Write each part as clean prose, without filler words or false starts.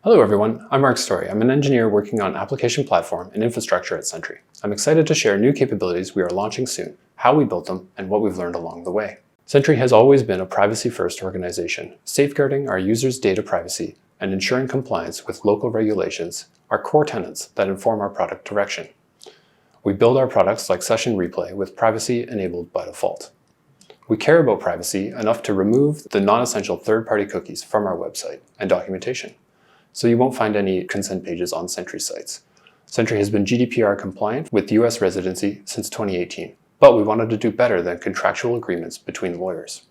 Hello everyone, I'm Mark Story. I'm an engineer working on application platform and infrastructure at Sentry. I'm excited to share new capabilities we are launching soon, how we built them, and what we've learned along the way. Sentry has always been a privacy-first organization. Safeguarding our users' data privacy and ensuring compliance with local regulations are core tenets that inform our product direction. We build our products like Session Replay with privacy enabled by default. We care about privacy enough to remove the non-essential third-party cookies from our website and documentation, so you won't find any consent pages on Sentry sites. Sentry has been GDPR compliant with US residency since 2018, but we wanted to do better than contractual agreements between lawyers.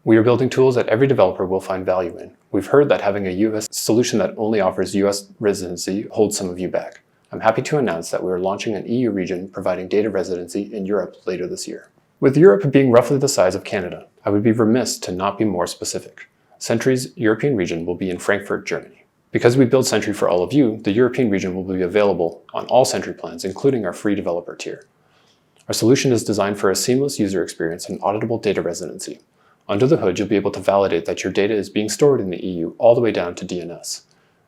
We are building tools that every developer will find value in. We've heard that having a US solution that only offers US residency holds some of you back. I'm happy to announce that we are launching an EU region providing data residency in Europe later this year. With Europe being roughly the size of Canada, I would be remiss to not be more specific. Sentry's European region will be in Frankfurt, Germany. Because we build Sentry for all of you, the European region will be available on all Sentry plans, including our free developer tier. Our solution is designed for a seamless user experience and auditable data residency. Under the hood, you'll be able to validate that your data is being stored in the EU all the way down to DNS,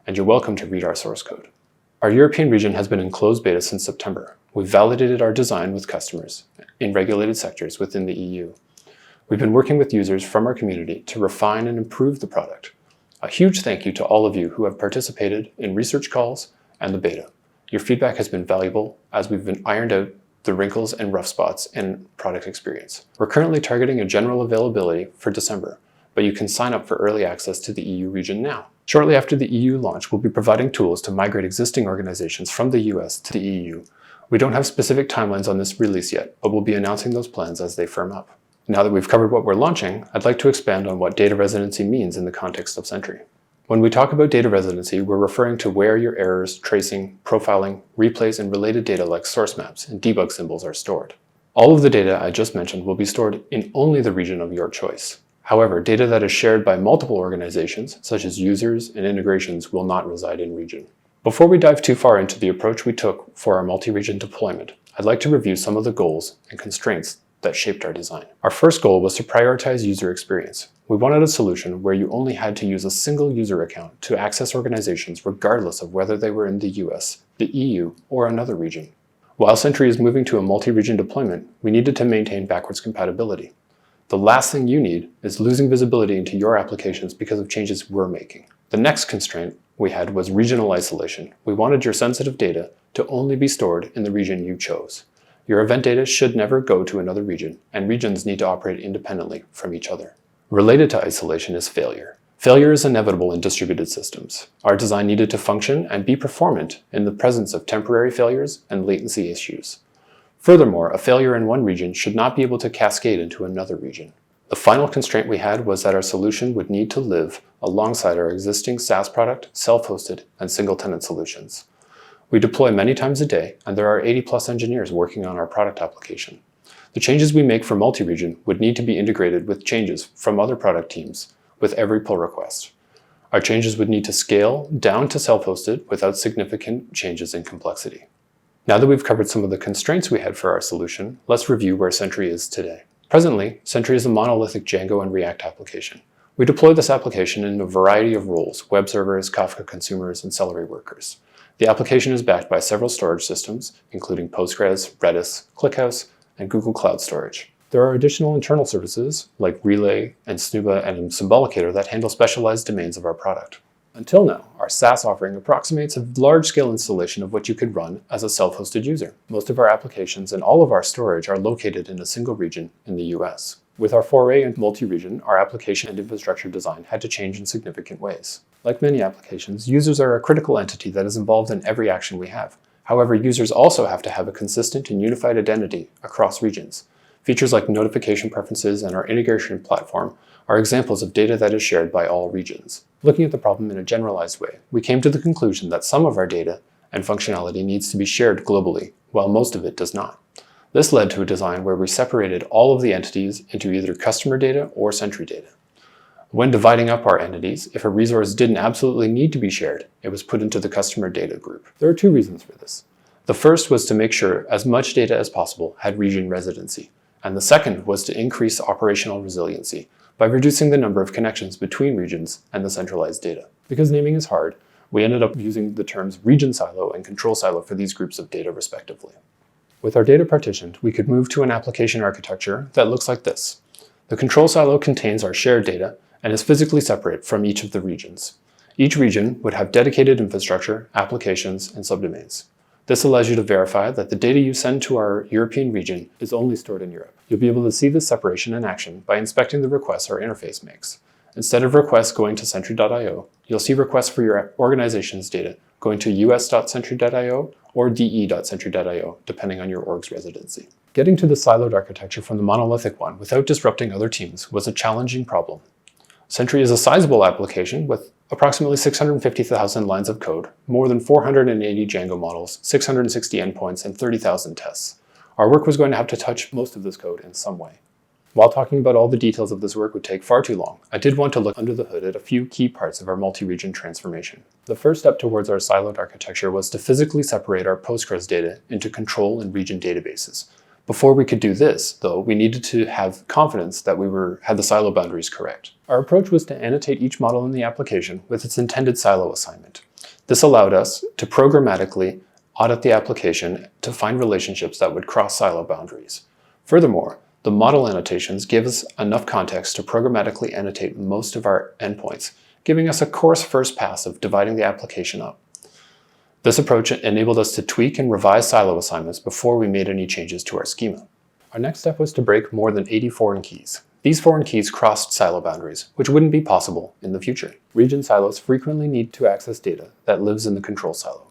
and you're welcome to read our source code. Our European region has been in closed beta since September. We've validated our design with customers in regulated sectors within the EU. We've been working with users from our community to refine and improve the product. A huge thank you to all of you who have participated in research calls and the beta. Your feedback has been valuable as we've been ironed out the wrinkles and rough spots in product experience. We're currently targeting a general availability for December, but you can sign up for early access to the EU region now. Shortly after the EU launch, we'll be providing tools to migrate existing organizations from the US to the EU. We don't have specific timelines on this release yet, but we'll be announcing those plans as they firm up. Now that we've covered what we're launching, I'd like to expand on what data residency means in the context of Sentry. When we talk about data residency, we're referring to where your errors, tracing, profiling, replays, and related data like source maps and debug symbols are stored. All of the data I just mentioned will be stored in only the region of your choice. However, data that is shared by multiple organizations, such as users and integrations, will not reside in region. Before we dive too far into the approach we took for our multi-region deployment, I'd like to review some of the goals and constraints that shaped our design. Our first goal was to prioritize user experience. We wanted a solution where you only had to use a single user account to access organizations regardless of whether they were in the US, the EU, or another region. While Sentry is moving to a multi-region deployment, we needed to maintain backwards compatibility. The last thing you need is losing visibility into your applications because of changes we're making. The next constraint we had was regional isolation. We wanted your sensitive data to only be stored in the region you chose. Your event data should never go to another region, and regions need to operate independently from each other. Related to isolation is failure. Failure is inevitable in distributed systems. Our design needed to function and be performant in the presence of temporary failures and latency issues. Furthermore, a failure in one region should not be able to cascade into another region. The final constraint we had was that our solution would need to live alongside our existing SaaS product, self-hosted, and single-tenant solutions. We deploy many times a day, and there are 80+ engineers working on our product application. The changes we make for multi-region would need to be integrated with changes from other product teams with every pull request. Our changes would need to scale down to self-hosted without significant changes in complexity. Now that we've covered some of the constraints we had for our solution, let's review where Sentry is today. Presently, Sentry is a monolithic Django and React application. We deploy this application in a variety of roles: web servers, Kafka consumers, and Celery workers. The application is backed by several storage systems, including Postgres, Redis, ClickHouse, and Google Cloud Storage. There are additional internal services like Relay and Snuba and Symbolicator that handle specialized domains of our product. Until now, our SaaS offering approximates a large-scale installation of what you could run as a self-hosted user. Most of our applications and all of our storage are located in a single region in the US. With our foray into multi-region, our application and infrastructure design had to change in significant ways. Like many applications, users are a critical entity that is involved in every action we have. However, users also have to have a consistent and unified identity across regions. Features like notification preferences and our integration platform are examples of data that is shared by all regions. Looking at the problem in a generalized way, we came to the conclusion that some of our data and functionality needs to be shared globally, while most of it does not. This led to a design where we separated all of the entities into either customer data or Sentry data. When dividing up our entities, if a resource didn't absolutely need to be shared, it was put into the customer data group. There are two reasons for this. The first was to make sure as much data as possible had region residency, and the second was to increase operational resiliency by reducing the number of connections between regions and the centralized data. Because naming is hard, We ended up using the terms region silo and control silo for these groups of data respectively. With our data partitioned, we could move to an application architecture that looks like this. The control silo contains our shared data and is physically separate from each of the regions. Each region would have dedicated infrastructure, applications, and subdomains. This allows you to verify that the data you send to our European region is only stored in Europe. You'll be able to see this separation in action by inspecting the requests our interface makes. Instead of requests going to Sentry.io, you'll see requests for your organization's data going to us.sentry.io or de.sentry.io, depending on your org's residency. Getting to the siloed architecture from the monolithic one without disrupting other teams was a challenging problem. Sentry is a sizable application with approximately 650,000 lines of code, more than 480 Django models, 660 endpoints, and 30,000 tests. Our work was going to have to touch most of this code in some way. While talking about all the details of this work would take far too long, I did want to look under the hood at a few key parts of our multi-region transformation. The first step towards our siloed architecture was to physically separate our Postgres data into control and region databases. Before we could do this, though, we needed to have confidence that we had the silo boundaries correct. Our approach was to annotate each model in the application with its intended silo assignment. This allowed us to programmatically audit the application to find relationships that would cross silo boundaries. Furthermore, the model annotations give us enough context to programmatically annotate most of our endpoints, giving us a coarse first pass of dividing the application up. This approach enabled us to tweak and revise silo assignments before we made any changes to our schema. Our next step was to break more than 80 foreign keys. These foreign keys crossed silo boundaries, which wouldn't be possible in the future. Region silos frequently need to access data that lives in the control silo.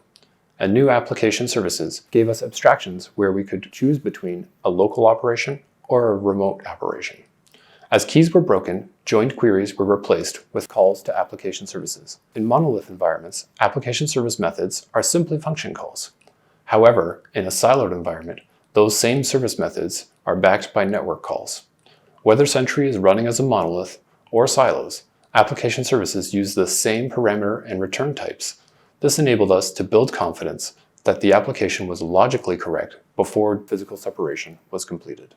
And new application services gave us abstractions where we could choose between a local operation or a remote operation. As keys were broken, joined queries were replaced with calls to application services. In monolith environments, application service methods are simply function calls. However, in a siloed environment, those same service methods are backed by network calls. Whether Sentry is running as a monolith or silos, application services use the same parameter and return types. This enabled us to build confidence that the application was logically correct before physical separation was completed.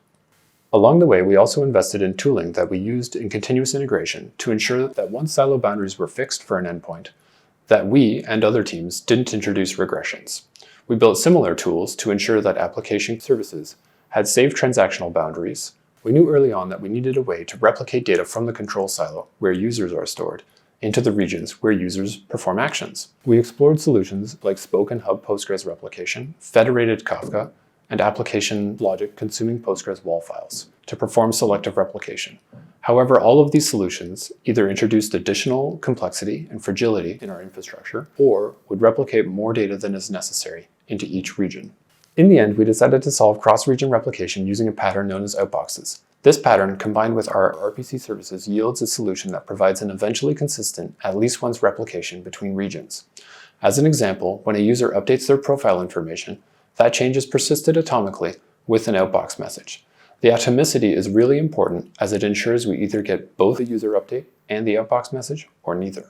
Along the way, we also invested in tooling that we used in continuous integration to ensure that once silo boundaries were fixed for an endpoint, that we and other teams didn't introduce regressions. We built similar tools to ensure that application services had saved transactional boundaries. We knew early on that we needed a way to replicate data from the control silo, where users are stored, into the regions where users perform actions. We explored solutions like spoke and hub Postgres replication, federated Kafka, and application logic consuming Postgres WAL files to perform selective replication. However, all of these solutions either introduced additional complexity and fragility in our infrastructure or would replicate more data than is necessary into each region. In the end, we decided to solve cross-region replication using a pattern known as outboxes. This pattern, combined with our RPC services, yields a solution that provides an eventually consistent, at least once replication between regions. As an example, when a user updates their profile information, that change is persisted atomically with an outbox message. The atomicity is really important as it ensures we either get both the user update and the outbox message or neither.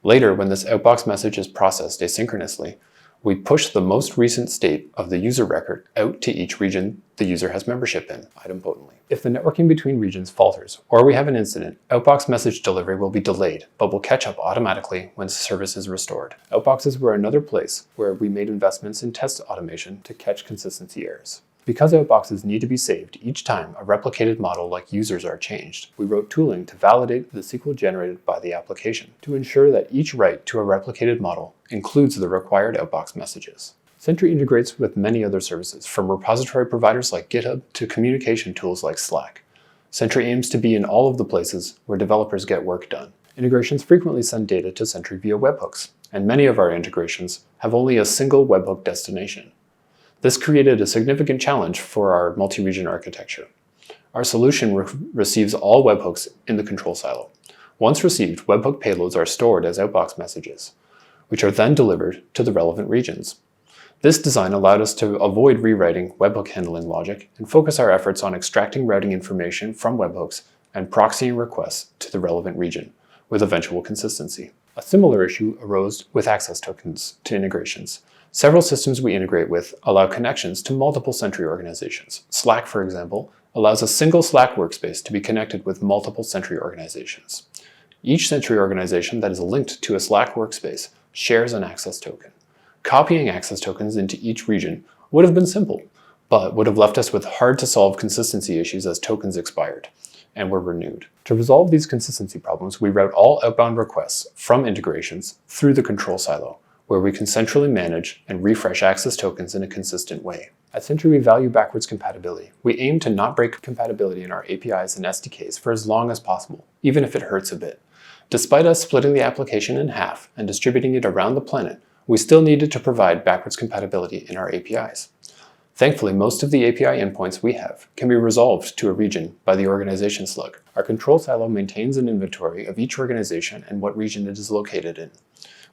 Later, when this outbox message is processed asynchronously, we push the most recent state of the user record out to each region the user has membership in, idempotently. If the networking between regions falters or we have an incident, outbox message delivery will be delayed, but will catch up automatically when service is restored. Outboxes were another place where we made investments in test automation to catch consistency errors. Because outboxes need to be saved each time a replicated model like users are changed, we wrote tooling to validate the SQL generated by the application to ensure that each write to a replicated model includes the required outbox messages. Sentry integrates with many other services, from repository providers like GitHub to communication tools like Slack. Sentry aims to be in all of the places where developers get work done. Integrations frequently send data to Sentry via webhooks, and many of our integrations have only a single webhook destination. This created a significant challenge for our multi-region architecture. Our solution receives all webhooks in the control silo. Once received, webhook payloads are stored as outbox messages, which are then delivered to the relevant regions. This design allowed us to avoid rewriting webhook handling logic and focus our efforts on extracting routing information from webhooks and proxying requests to the relevant region, with eventual consistency. A similar issue arose with access tokens to integrations. Several systems we integrate with allow connections to multiple Sentry organizations. Slack, for example, allows a single Slack workspace to be connected with multiple Sentry organizations. Each Sentry organization that is linked to a Slack workspace shares an access token. Copying access tokens into each region would have been simple, but would have left us with hard-to-solve consistency issues as tokens expired and were renewed. To resolve these consistency problems, we route all outbound requests from integrations through the control silo, where we can centrally manage and refresh access tokens in a consistent way. At Sentry, we value backwards compatibility. We aim to not break compatibility in our APIs and SDKs for as long as possible, even if it hurts a bit. Despite us splitting the application in half and distributing it around the planet, we still needed to provide backwards compatibility in our APIs. Thankfully, most of the API endpoints we have can be resolved to a region by the organization slug. Our control silo maintains an inventory of each organization and what region it is located in.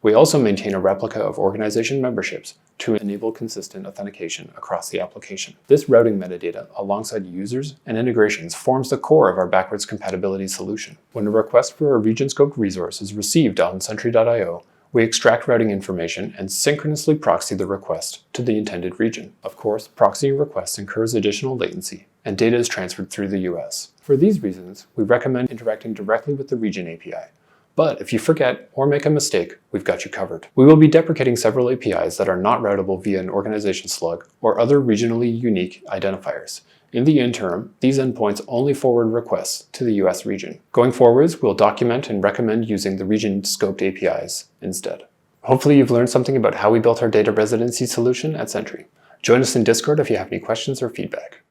We also maintain a replica of organization memberships to enable consistent authentication across the application. This routing metadata, alongside users and integrations, forms the core of our backwards compatibility solution. When a request for a region-scoped resource is received on Sentry.io, we extract routing information and synchronously proxy the request to the intended region. Of course, proxying requests incurs additional latency, and data is transferred through the US. For these reasons, we recommend interacting directly with the region API. But if you forget or make a mistake, we've got you covered. We will be deprecating several APIs that are not routable via an organization slug or other regionally unique identifiers. In the interim, these endpoints only forward requests to the US region. Going forwards, we'll document and recommend using the region-scoped APIs instead. Hopefully you've learned something about how we built our data residency solution at Sentry. Join us in Discord if you have any questions or feedback.